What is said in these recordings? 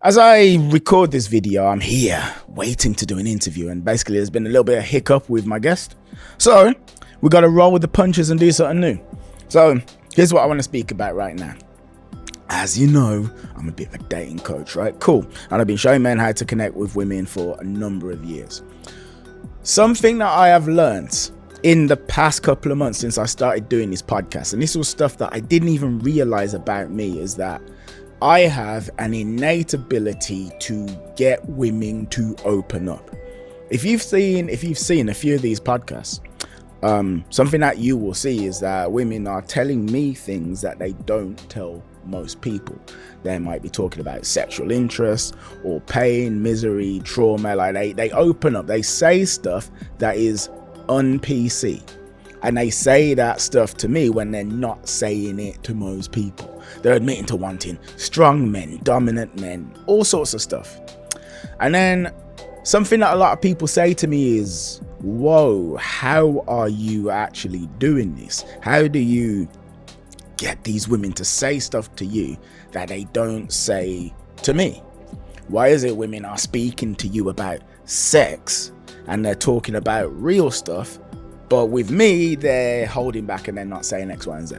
As I record this video, I'm here waiting to do an interview, and basically there's been a little bit of hiccup with my guest. So we got to roll with the punches and do something new. So here's what I want to speak about right now. As you know, I'm a bit of a dating coach, right? Cool. And I've been showing men how to connect with women for a number of years. Something that I have learned in the past couple of months since I started doing this podcast, and this was stuff that I didn't even realize about me, is that I have an innate ability to get women to open up. If you've seen a few of these podcasts, something that you will see is that women are telling me things that they don't tell most people. They might be talking about sexual interest or pain, misery, trauma. Like they open up, they say stuff that is un-PC. And they say that stuff to me when they're not saying it to most people. They're admitting to wanting strong men, dominant men, all sorts of stuff. And then something that a lot of people say to me is, whoa, how are you actually doing this? How do you get these women to say stuff to you that they don't say to me? Why is it women are speaking to you about sex and they're talking about real stuff, but with me, they're holding back and they're not saying X, Y, and Z?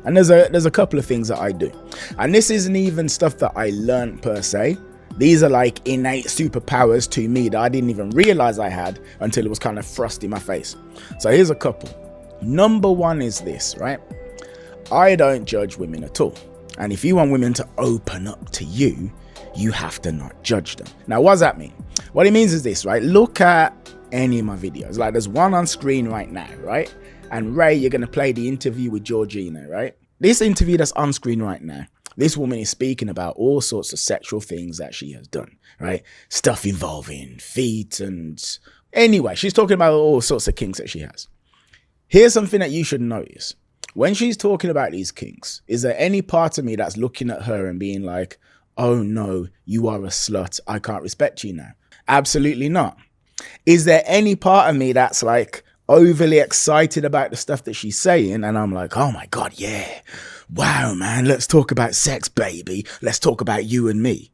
And there's a couple of things that I do. And this isn't even stuff that I learned per se. These are like innate superpowers to me that I didn't even realize I had until it was kind of thrust in my face. So here's a couple. Number one is this, right? I don't judge women at all. And if you want women to open up to you, you have to not judge them. Now, what does that mean? What it means is this, right? Look at any of my videos. Like there's one on screen right now, right? And Ray, you're going to play the interview with Georgina, right? This interview that's on screen right now, this woman is speaking about all sorts of sexual things that she has done, right? Stuff involving feet and anyway, she's talking about all sorts of kinks that she has. Here's something that you should notice. When she's talking about these kinks, is there any part of me that's looking at her and being like, oh no, you are a slut, I can't respect you now? Absolutely not. Is there any part of me that's like overly excited about the stuff that she's saying and I'm like, oh my God, yeah, wow, man, let's talk about sex, baby. Let's talk about you and me.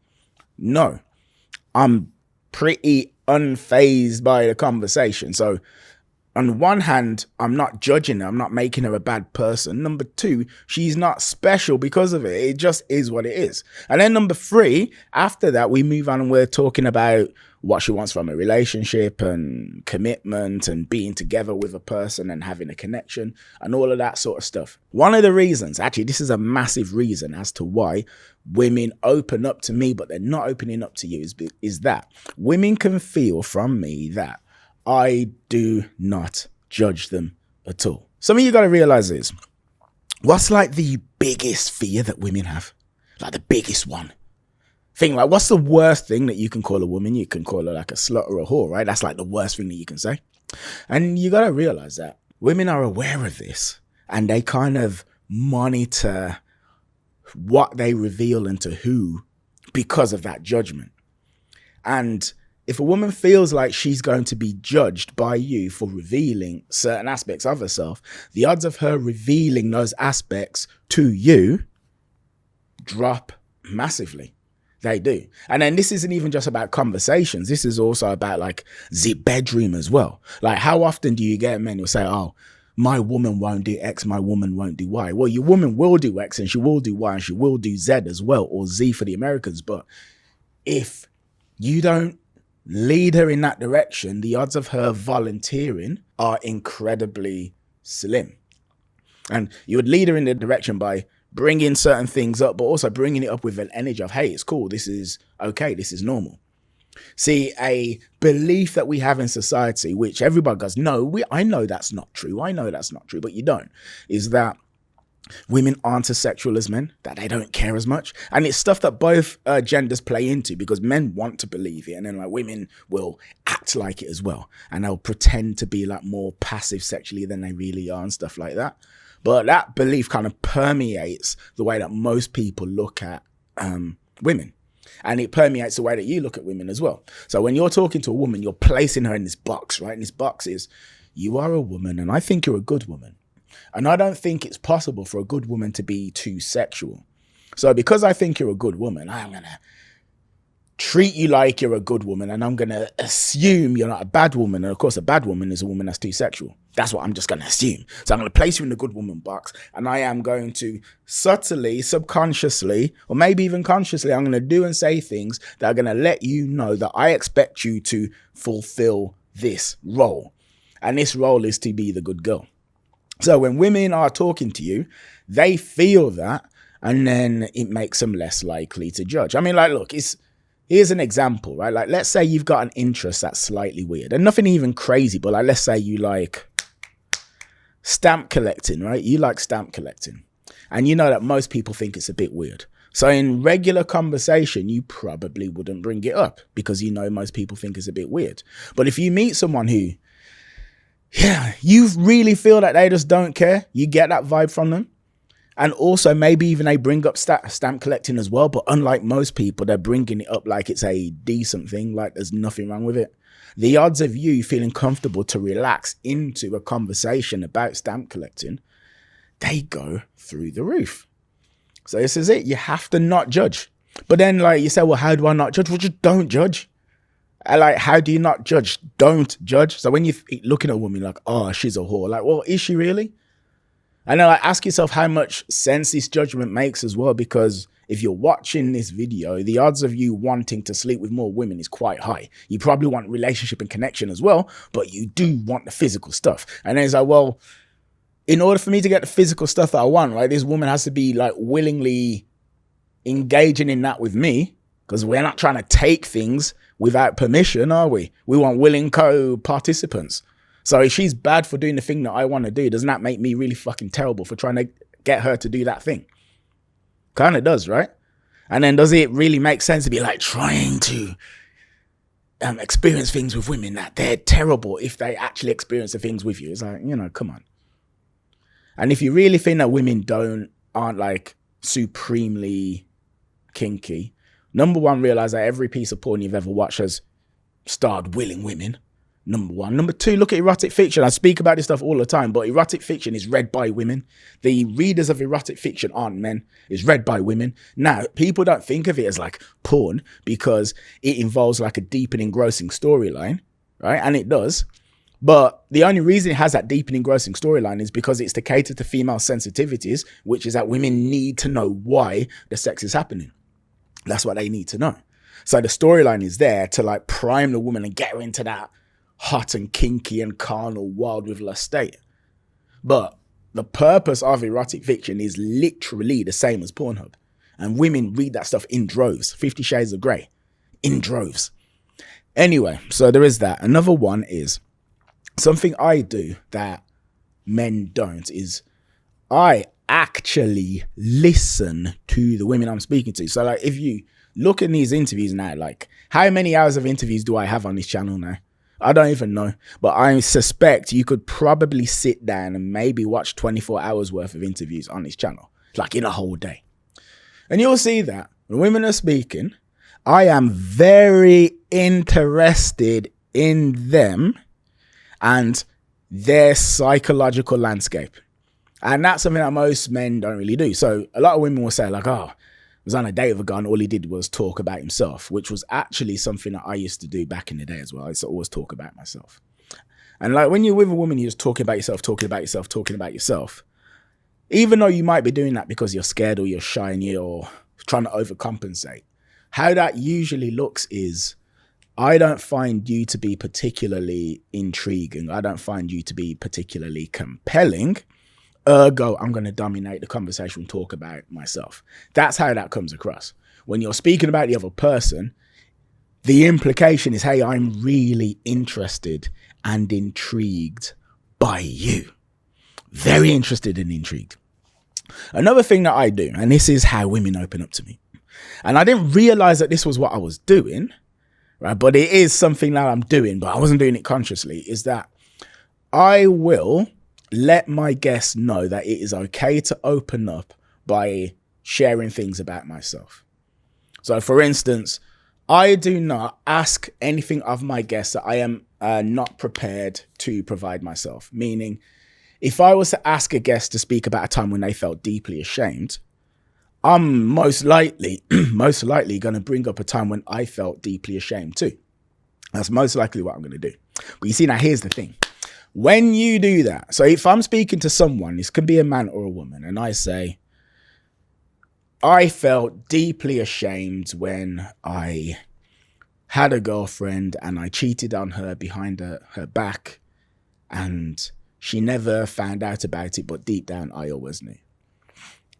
No, I'm pretty unfazed by the conversation. So on one hand, I'm not judging her. I'm not making her a bad person. Number two, she's not special because of it. It just is what it is. And then number three, after that, we move on and we're talking about what she wants from a relationship and commitment and being together with a person and having a connection and all of that sort of stuff. One of the reasons, actually, this is a massive reason as to why women open up to me, but they're not opening up to you, is that women can feel from me that I do not judge them at all. Some of you got to realize is, what's like the biggest fear that women have? Like the biggest one. Think like, what's the worst thing that you can call a woman? You can call her like a slut or a whore, right? That's like the worst thing that you can say. And you got to realize that women are aware of this and they kind of monitor what they reveal and to who because of that judgment. And if a woman feels like she's going to be judged by you for revealing certain aspects of herself, the odds of her revealing those aspects to you drop massively. They do. And then this isn't even just about conversations. This is also about like the bedroom as well. Like how often do you get men who say, oh, my woman won't do X, my woman won't do Y. Well, your woman will do X and she will do Y and she will do Z as well, or Z for the Americans. But if you don't lead her in that direction, the odds of her volunteering are incredibly slim. And you would lead her in the direction by bringing certain things up, but also bringing it up with an energy of, hey, it's cool, this is okay, this is normal. See, a belief that we have in society, which everybody goes, no, I know that's not true, I know that's not true, but you don't, is that women aren't as sexual as men, that they don't care as much. And it's stuff that both genders play into, because men want to believe it, and then like women will act like it as well, and they'll pretend to be like more passive sexually than they really are and stuff like that. But that belief kind of permeates the way that most people look at women. And it permeates the way that you look at women as well. So when you're talking to a woman, you're placing her in this box, right? And this box is, you are a woman and I think you're a good woman. And I don't think it's possible for a good woman to be too sexual. So because I think you're a good woman, I'm going to treat you like you're a good woman, and I'm going to assume you're not a bad woman. And of course, a bad woman is a woman that's too sexual. That's what I'm just going to assume. So I'm going to place you in the good woman box, and I am going to subtly, subconsciously, or maybe even consciously, I'm going to do and say things that are going to let you know that I expect you to fulfill this role. And this role is to be the good girl. So when women are talking to you, they feel that, and then it makes them less likely to judge. I mean, like, look, here's an example, right? Like, let's say you've got an interest that's slightly weird and nothing even crazy, but like, let's say you like stamp collecting, right? You like stamp collecting, and you know that most people think it's a bit weird. So in regular conversation, you probably wouldn't bring it up because you know most people think it's a bit weird. But if you meet someone who, you really feel that they just don't care, you get that vibe from them. And also maybe even they bring up stamp collecting as well. But unlike most people, they're bringing it up like it's a decent thing, like there's nothing wrong with it. The odds of you feeling comfortable to relax into a conversation about stamp collecting, they go through the roof. So this is it. You have to not judge. But then like you say, well, how do I not judge? Well, just don't judge. Like, how do you not judge? Don't judge. So when you look at a woman like, oh, she's a whore. Like, well, is she really? And then like, ask yourself how much sense this judgment makes as well, because if you're watching this video, the odds of you wanting to sleep with more women is quite high. You probably want relationship and connection as well, but you do want the physical stuff. And then it's like, well, in order for me to get the physical stuff that I want, right, this woman has to be like willingly engaging in that with me, because we're not trying to take things without permission, are we? We want willing co-participants. So if she's bad for doing the thing that I want to do, doesn't that make me really fucking terrible for trying to get her to do that thing? Kind of does, right? And then does it really make sense to be like trying to experience things with women that they're terrible if they actually experience the things with you? It's like, come on. And if you really think that women aren't like supremely kinky, number one, realize that every piece of porn you've ever watched has starred willing women. Number one. Number two, look at erotic fiction. I speak about this stuff all the time, but erotic fiction is read by women. The readers of erotic fiction aren't men. It's read by women. Now, people don't think of it as like porn because it involves like a deep and engrossing storyline, right? And it does. But the only reason it has that deep and engrossing storyline is because it's to cater to female sensitivities, which is that women need to know why the sex is happening. That's what they need to know. So the storyline is there to like prime the woman and get her into that hot and kinky and carnal, wild with lust state. But the purpose of erotic fiction is literally the same as Pornhub. And women read that stuff in droves. 50 Shades of Grey. In droves. Anyway, so there is that. Another one is something I do that men don't is I actually listen to the women I'm speaking to. So like if you look at these interviews now, like how many hours of interviews do I have on this channel now? I don't even know, but I suspect you could probably sit down and maybe watch 24 hours worth of interviews on this channel, like in a whole day. And you'll see that when women are speaking, I am very interested in them and their psychological landscape. And that's something that most men don't really do. So a lot of women will say like, oh, I was on a date with a guy and all he did was talk about himself, which was actually something that I used to do back in the day as well. I used to always talk about myself. And like when you're with a woman, you're just talking about yourself, talking about yourself, talking about yourself. Even though you might be doing that because you're scared or you're shy and you're trying to overcompensate. How that usually looks is, I don't find you to be particularly intriguing. I don't find you to be particularly compelling. Ergo, I'm going to dominate the conversation and talk about myself. That's how that comes across. When you're speaking about the other person, the implication is, hey, I'm really interested and intrigued by you. Very interested and intrigued. Another thing that I do, and this is how women open up to me, and I didn't realize that this was what I was doing, right? But it is something that I'm doing, but I wasn't doing it consciously, is that I will let my guests know that it is okay to open up by sharing things about myself. So for instance, I do not ask anything of my guests that I am not prepared to provide myself. Meaning, if I was to ask a guest to speak about a time when they felt deeply ashamed, I'm most likely, most likely going to bring up a time when I felt deeply ashamed too. That's most likely what I'm going to do. But you see, now here's the thing. When you do that, so if I'm speaking to someone, this could be a man or a woman, and I say, I felt deeply ashamed when I had a girlfriend and I cheated on her behind her back, and she never found out about it, but deep down I always knew.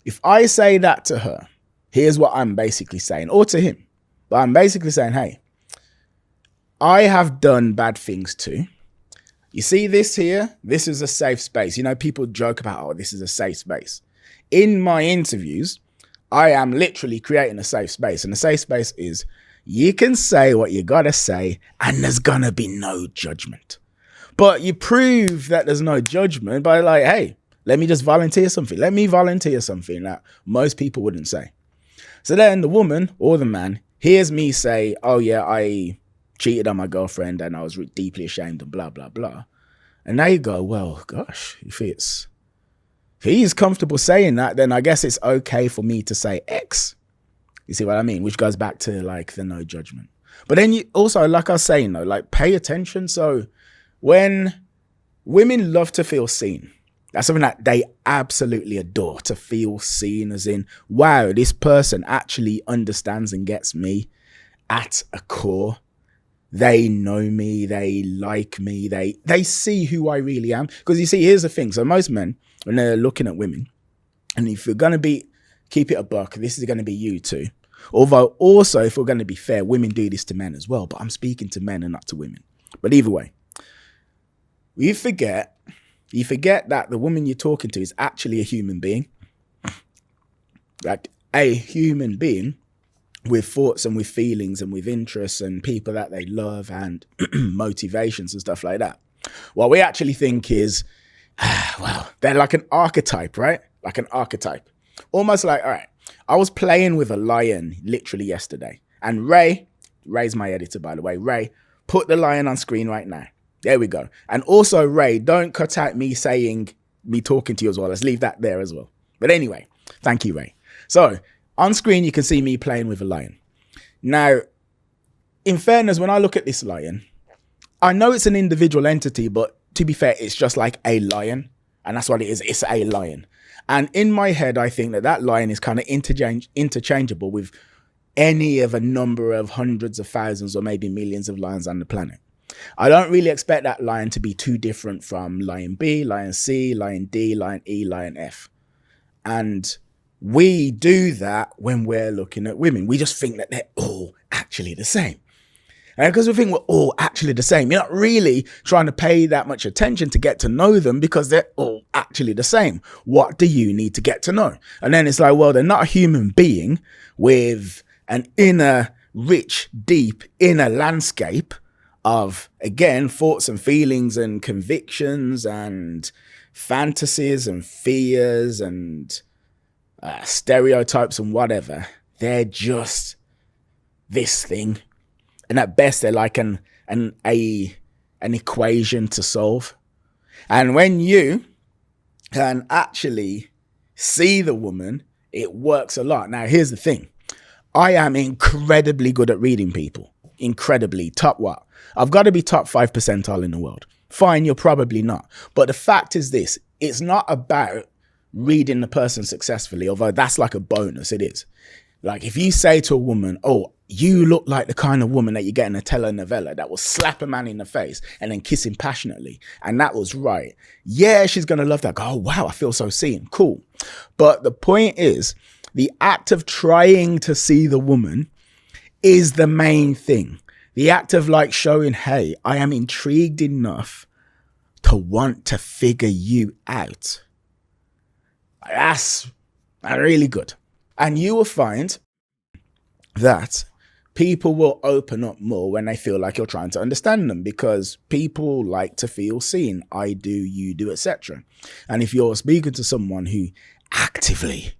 If I say that to her, here's what I'm basically saying, or to him, but I'm basically saying, hey, I have done bad things too. You see this here? This is a safe space. You know, people joke about, oh, this is a safe space. In my interviews, I am literally creating a safe space. And the safe space is you can say what you got to say and there's going to be no judgment. But you prove that there's no judgment by like, hey, let me just volunteer something. Let me volunteer something that most people wouldn't say. So then the woman or the man hears me say, oh yeah, I cheated on my girlfriend and I was deeply ashamed and blah, blah, blah. And now you go, well, gosh, if he's comfortable saying that, then I guess it's okay for me to say X. You see what I mean? Which goes back to like the no judgment. But then you also, like I was saying though, like pay attention. So when women love to feel seen, that's something that they absolutely adore, to feel seen, as in, wow, this person actually understands and gets me at a core. They know me, they like me, they see who I really am. Because you see, here's the thing. So most men, when they're looking at women, and if you're going to keep it a buck, this is going to be you too. Although also, if we're going to be fair, women do this to men as well. But I'm speaking to men and not to women. But either way, you forget that the woman you're talking to is actually a human being. Like a human being with thoughts and with feelings and with interests and people that they love and motivations and stuff like that. What we actually think is, well, they're like an archetype, right? Like an archetype. Almost like, all right, I was playing with a lion literally yesterday. And Ray's my editor, by the way. Ray, put the lion on screen right now. There we go. And also, Ray, don't cut out me talking to you as well. Let's leave that there as well. But anyway, thank you, Ray. So on screen, you can see me playing with a lion. Now, in fairness, when I look at this lion, I know it's an individual entity, but to be fair, it's just like a lion. And that's what it is. It's a lion. And in my head, I think that lion is kind of interchangeable with any of a number of hundreds of thousands or maybe millions of lions on the planet. I don't really expect that lion to be too different from lion B, lion C, lion D, lion E, lion F. And we do that when we're looking at women. We just think that they're all actually the same. And because we think we're all actually the same, you're not really trying to pay that much attention to get to know them because they're all actually the same. What do you need to get to know? And then it's like, well, they're not a human being with an inner, rich, deep inner landscape of, again, thoughts and feelings and convictions and fantasies and fears and stereotypes and whatever. They're just this thing. And at best, they're like an equation to solve. And when you can actually see the woman, it works a lot. Now, here's the thing. I am incredibly good at reading people. Incredibly. Top what? I've got to be top 5 percentile in the world. Fine, you're probably not. But the fact is this. It's not about reading the person successfully, although that's like a bonus. It is. Like if you say to a woman, oh, you look like the kind of woman that you get in a telenovela that will slap a man in the face and then kiss him passionately. And that was right. Yeah, she's going to love that. Go, oh, wow, I feel so seen. Cool. But the point is, the act of trying to see the woman is the main thing. The act of like showing, hey, I am intrigued enough to want to figure you out. That's really good. And you will find that people will open up more when they feel like you're trying to understand them, because people like to feel seen. I do, you do, etc. And if you're speaking to someone who actively,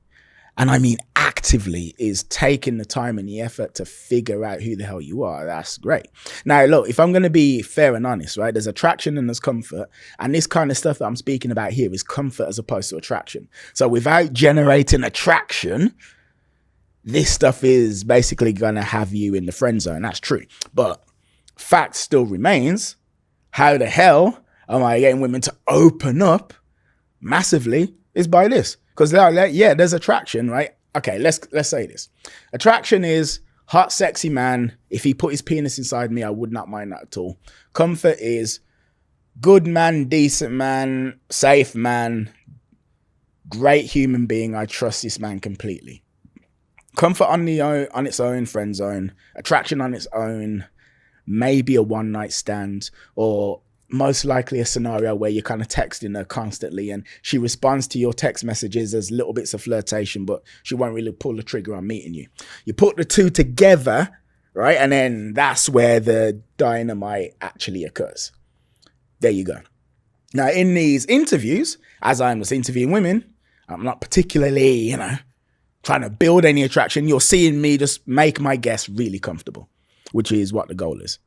and I mean actively, is taking the time and the effort to figure out who the hell you are, that's great. Now, look, if I'm going to be fair and honest, right, there's attraction and there's comfort. And this kind of stuff that I'm speaking about here is comfort as opposed to attraction. So without generating attraction, this stuff is basically going to have you in the friend zone. That's true. But fact still remains, how the hell am I getting women to open up massively is by this. Because yeah, there's attraction, right? Okay, let's say this. Attraction is hot, sexy man. If he put his penis inside me, I would not mind that at all. Comfort is good man, decent man, safe man, great human being. I trust this man completely. Comfort on its own, friend zone. Attraction on its own, maybe a one night stand, or most likely a scenario where you're kind of texting her constantly and she responds to your text messages as little bits of flirtation, but she won't really pull the trigger on meeting you. You put the two together, right? And then that's where the dynamite actually occurs. There you go. Now, in these interviews, as I'm just interviewing women, I'm not particularly, trying to build any attraction. You're seeing me just make my guests really comfortable, which is what the goal is.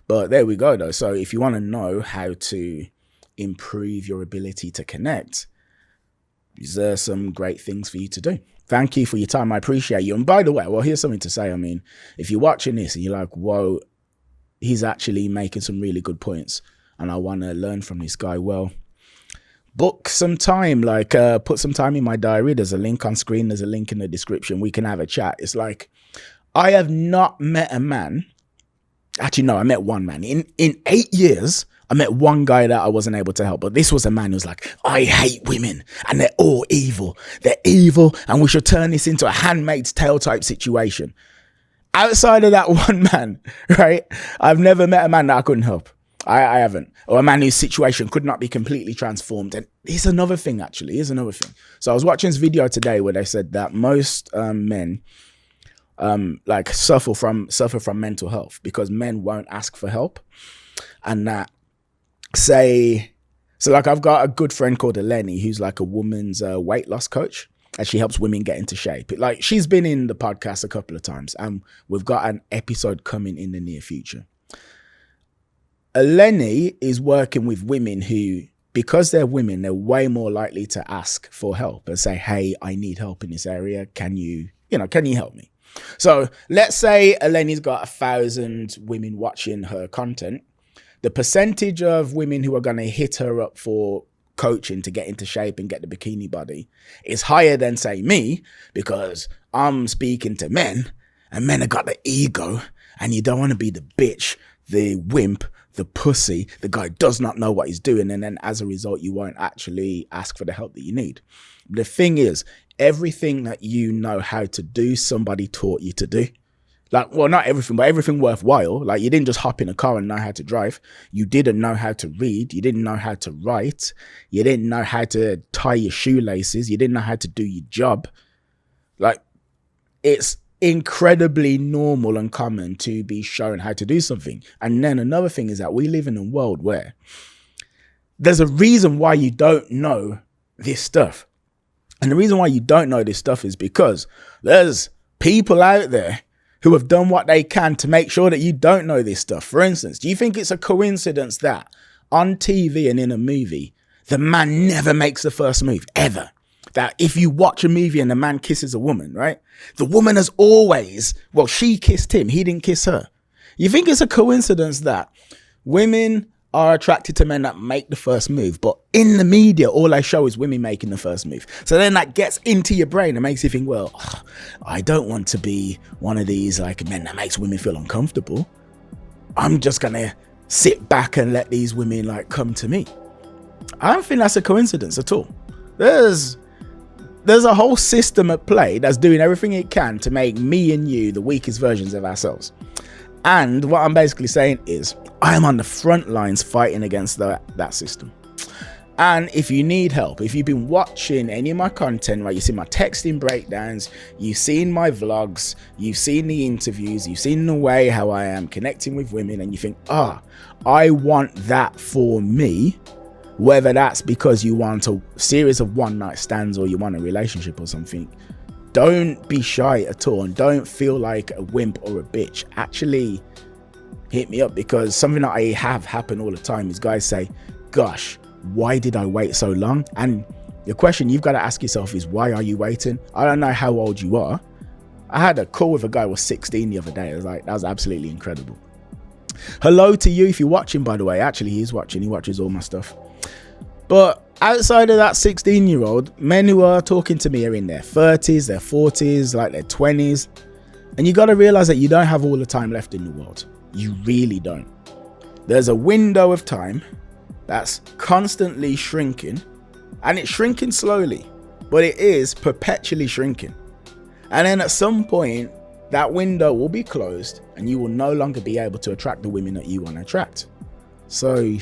But there we go, though. So if you want to know how to improve your ability to connect, these are some great things for you to do. Thank you for your time. I appreciate you. And by the way, well, here's something to say. I mean, if you're watching this and you're like, whoa, he's actually making some really good points and I want to learn from this guy, well, book some time, put some time in my diary. There's a link on screen. There's a link in the description. We can have a chat. It's like, I have not met a man. Actually, no, I met one man. In 8 years, I met one guy that I wasn't able to help. But this was a man who was like, I hate women and they're all evil. They're evil and we should turn this into a Handmaid's Tale type situation. Outside of that one man, right? I've never met a man that I couldn't help. I haven't. Or a man whose situation could not be completely transformed. And here's another thing, actually. Here's another thing. So I was watching this video today where they said that most men suffer from mental health because men won't ask for help. And that I've got a good friend called Eleni who's like a woman's weight loss coach. And she helps women get into shape. Like, she's been in the podcast a couple of times and we've got an episode coming in the near future. Eleni is working with women who, because they're women, they're way more likely to ask for help and say, hey, I need help in this area. Can you help me? So let's say Eleni's got 1,000 women watching her content. The percentage of women who are going to hit her up for coaching to get into shape and get the bikini body is higher than, say, me, because I'm speaking to men and men have got the ego and you don't want to be the bitch, the wimp, the pussy, the guy does not know what he's doing, and then as a result you won't actually ask for the help that you need. The thing is, everything that you know how to do, somebody taught you to do. Like, well, not everything, but everything worthwhile. Like, you didn't just hop in a car and know how to drive. You didn't know how to read. You didn't know how to write. You didn't know how to tie your shoelaces. You didn't know how to do your job. Like, it's incredibly normal and common to be shown how to do something. And then another thing is that we live in a world where there's a reason why you don't know this stuff. And the reason why you don't know this stuff is because there's people out there who have done what they can to make sure that you don't know this stuff. For instance, do you think it's a coincidence that on TV and in a movie, the man never makes the first move, ever? That if you watch a movie and the man kisses a woman, right? The woman has always, well, she kissed him, he didn't kiss her. You think it's a coincidence that women are attracted to men that make the first move, but in the media, all I show is women making the first move. So then that gets into your brain and makes you think, well, I don't want to be one of these like men that makes women feel uncomfortable. I'm just gonna sit back and let these women like come to me. I don't think that's a coincidence at all. There's a whole system at play that's doing everything it can to make me and you the weakest versions of ourselves. And what I'm basically saying is I am on the front lines fighting against that system. And if you need help, if you've been watching any of my content, right, you've seen my texting breakdowns, you've seen my vlogs, you've seen the interviews, you've seen the way how I am connecting with women, and you think, I want that for me. Whether that's because you want a series of one-night stands or you want a relationship or something, don't be shy at all and don't feel like a wimp or a bitch. Actually hit me up, because something that I have happen all the time is guys say, gosh, why did I wait so long? And the question you've got to ask yourself is, why are you waiting? I don't know how old you are, I had a call with a guy who was 16 the other day. I was like, that was absolutely incredible. Hello to you if you're watching, by the way. Actually, he's watching. He watches all my stuff. But outside of that 16-year-old, men who are talking to me are in their 30s, their 40s, like their 20s. And you got to realize that you don't have all the time left in the world. You really don't. There's a window of time that's constantly shrinking, and it's shrinking slowly, but it is perpetually shrinking. And then at some point, that window will be closed and you will no longer be able to attract the women that you want to attract. So, you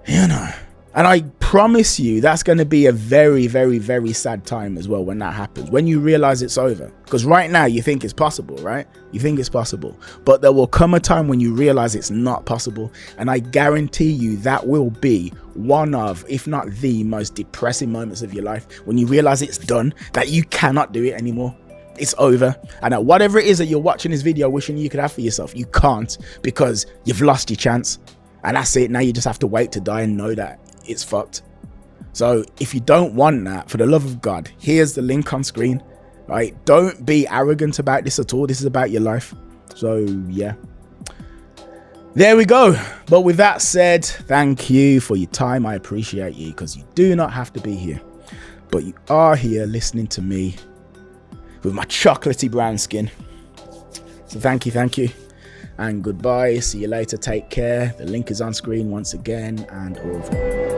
know, and I promise you that's going to be a very, very, very sad time as well when that happens, when you realize it's over. Because right now you think it's possible, right? You think it's possible, but there will come a time when you realize it's not possible. And I guarantee you that will be one of, if not the most depressing moments of your life, when you realize it's done, that you cannot do it anymore. It's over. And at whatever it is that you're watching this video wishing you could have for yourself, you can't, because you've lost your chance. And that's it. Now you just have to wait to die and know that it's fucked. So if you don't want that, for the love of God, here's the link on screen. Right? Don't be arrogant about this at all. This is about your life. So yeah, there we go. But with that said, thank you for your time. I appreciate you, because you do not have to be here, but you are here listening to me with my chocolatey brown skin. So thank you, and goodbye. See you later. Take care. The link is on screen once again, and au revoir.